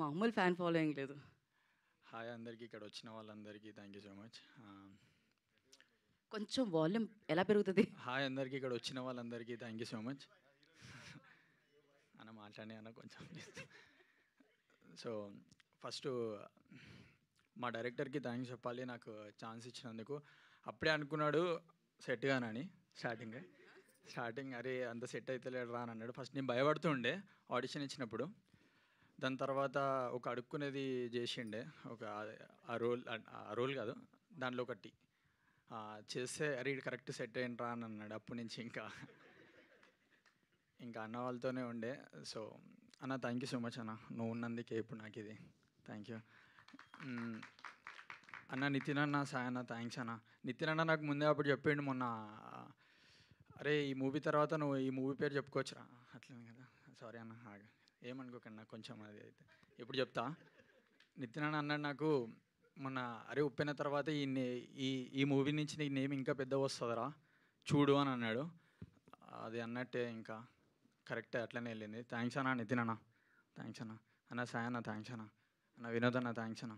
మామూలు fan following లేదు. Hi అందరికీ, ఇక్కడ వచ్చిన వాళ్ళందరికీ థ్యాంక్ యూ సో మచ్. కొంచెం వాల్యూమ్ ఎలా పెరుగుతుంది? హాయ్ అందరికీ, ఇక్కడ వచ్చిన వాళ్ళందరికీ థ్యాంక్ యూ సో మచ్. అన్న మాట్లాడి అన్న కొంచెం. సో ఫస్ట్ మా డైరెక్టర్కి థ్యాంక్స్ చెప్పాలి, నాకు ఛాన్స్ ఇచ్చినందుకు. అప్పుడే అనుకున్నాడు సెట్ గానని స్టార్టింగ్ అరే అంత సెట్ అయితే లేడు రా అని అన్నాడు. ఫస్ట్ నేను భయపడుతూ ఉండే ఆడిషన్ ఇచ్చినప్పుడు. దాని తర్వాత ఒక అడుక్కునేది చేసిండే, ఒక ఆ రోల్ కాదు దాంట్లో ఒకటి చేస్తే అరే ఇది కరెక్ట్ సెట్ అయ్యిండ్రా అని అన్నాడు. అప్పటి నుంచి ఇంకా అన్న వాళ్ళతోనే ఉండే. సో అన్న థ్యాంక్ యూ సో మచ్ అన్న, నువ్వు ఉన్నందుకే ఇప్పుడు నాకు ఇది. థ్యాంక్ యూ అన్న. నితిన్ అన్న, సాయి అన్న థ్యాంక్స్ అన్న. నితిన్ అన్న నాకు ముందే అప్పుడు చెప్పిండు మొన్న, అరే ఈ మూవీ తర్వాత నువ్వు ఈ మూవీ పేరు చెప్పుకోవచ్చురా అట్లనే కదా. సారీ అన్న, ఏమనుకోకండి నాకు కొంచెం అది అయితే ఇప్పుడు చెప్తా. నితిన్ అన్న అన్నాడు నాకు మొన్న, అరే ఉప్పెన తర్వాత ఈ మూవీ నుంచి నీకు నేమ్ ఇంకా పెద్ద వస్తుందిరా చూడు అని అన్నాడు. అది అన్నట్టే ఇంకా కరెక్టే అట్లనే వెళ్ళింది. థ్యాంక్స్ అన్న నితిన్ అన్న, థ్యాంక్స్ అన్న. అన్న సాయి అన్న థ్యాంక్స్ అన్న. అన్న వినోద్ అన్న థ్యాంక్స్ అన్న.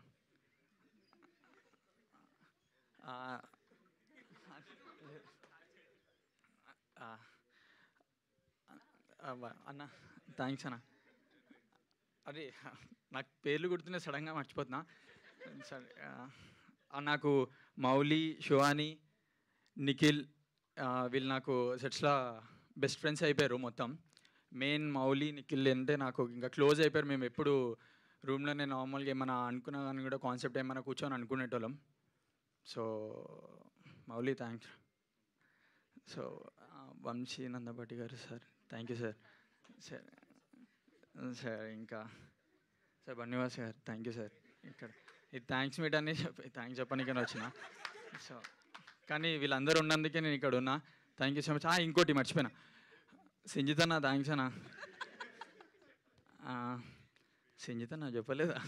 అన్న థ్యాంక్స్ అన్న. అరే నాకు పేర్లు గుర్తున్నాయి, సడన్గా మర్చిపోతున్నా. సరే నాకు మౌలి, శివాని, నిఖిల్ వీళ్ళు నాకు సెట్స్లో బెస్ట్ ఫ్రెండ్స్ అయిపోయారు మొత్తం. మెయిన్ మౌలి, నిఖిల్ అంటే నాకు ఇంకా క్లోజ్ అయిపోయారు. మేము ఎప్పుడు రూమ్లోనే నార్మల్గా ఏమైనా అనుకున్నా కానీ కూడా కాన్సెప్ట్ ఏమైనా కూర్చొని అనుకునేటోళ్ళం. So Mouli thanks. So Vamsi Nandapati గారు sir thank you sir. Sir ఇంకా సార్ బన్నివాస్ గారు థ్యాంక్ యూ సార్. ఇక్కడ ఇది థ్యాంక్స్ మీట్ అని థ్యాంక్స్ చెప్పడానికైనా వచ్చిన. సో కానీ వీళ్ళందరూ ఉన్నందుకే నేను ఇక్కడ ఉన్నా. Thank you so much. ఇంకోటి మర్చిపోయినా, సంజిత అన్న థ్యాంక్స్ అన్న. సంజిత అన్న చెప్పలేదా?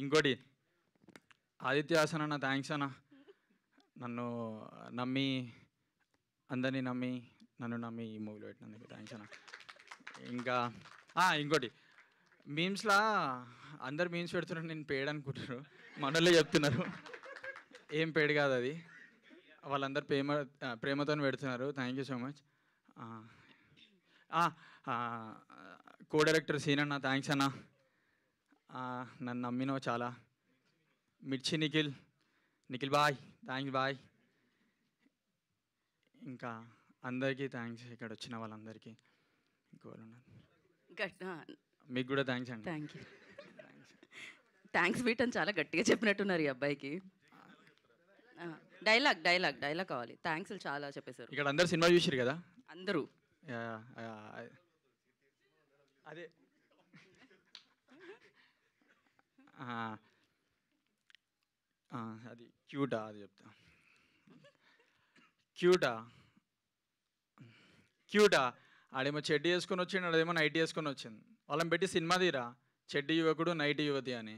ఇంకోటి ఆదిత్య హాసన్ అన్న థ్యాంక్స్ అన్న. నన్ను నమ్మి, అందరినీ నమ్మి, నన్ను నమ్మి ఈ మూవీలో పెట్టినందుకు థ్యాంక్స్ అన్న. ఇంకా ఇంకోటి మీమ్స్లా అందరు మీమ్స్ పెడుతున్నారు, నేను పేడ్ అనుకుంటున్నారు, మనోళ్ళే చెప్తున్నారు. ఏం పేడ్ కాదు అది, వాళ్ళందరూ ప్రేమతో పెడుతున్నారు. Thank you so much. Co director సీన్ అన్న థ్యాంక్స్ అన్న, నన్ను నమ్మినో చాలా. మిర్చి నిఖిల్ బాయ్ థ్యాంక్స్ బాయ్. ఇంకా అందరికీ థ్యాంక్స్, ఇక్కడ వచ్చిన వాళ్ళందరికీ. ఇంకోళ్ళు మీకు కూడా థ్యాంక్స్ అండి. Thank you. థ్యాంక్స్ బీట్ అని చాలా గట్టిగా చెప్పినట్టున్నారు ఈ అబ్బాయికి. డైలాగ్ కావాలి. థ్యాంక్స్ చాలా చెప్పేశారు. ఇక్కడ అందరు సినిమా చూసారు కదా అందరూ. అదే అది క్యూటా, అది చెప్తా. క్యూటా ఆడేమో చెడ్డీ వేసుకొని వచ్చిండు, అదేమో నైట్ వేసుకొని వచ్చింది. వాళ్ళని పెట్టి సినిమా తీరా, చెడ్డీ యువకుడు నైట్ యువతి అని.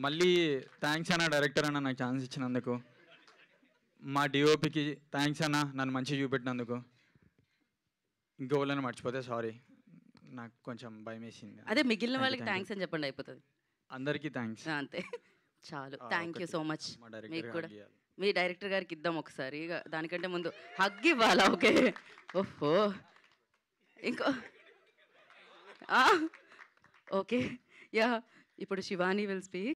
మళ్ళీ థ్యాంక్స్ అన్న డైరెక్టర్ అన్న నాకు ఛాన్స్ ఇచ్చినందుకు. మా డిఓపికి థ్యాంక్స్ అన్న, నన్ను మంచిగా చూపెట్టినందుకు. ఇంకోళ్ళని మర్చిపోతే సారీ, నాకు కొంచెం భయం వేసింది. అదే మిగిలిన వాళ్ళకి థ్యాంక్స్ అని చెప్పండి, అయిపోతుంది. అందరికీ థ్యాంక్స్. అంతే చాలు. Thank you so much. మా మీకు కూడా డైరెక్టర్ మీ డైరెక్టర్ గారికి ఇద్దాం ఒకసారి. దానికంటే ముందు హగ్ ఇవ్వాలా? ఓకే. ఓహో ఇంకో ఓకే యా. ఇప్పుడు శివాని విల్ స్పీక్.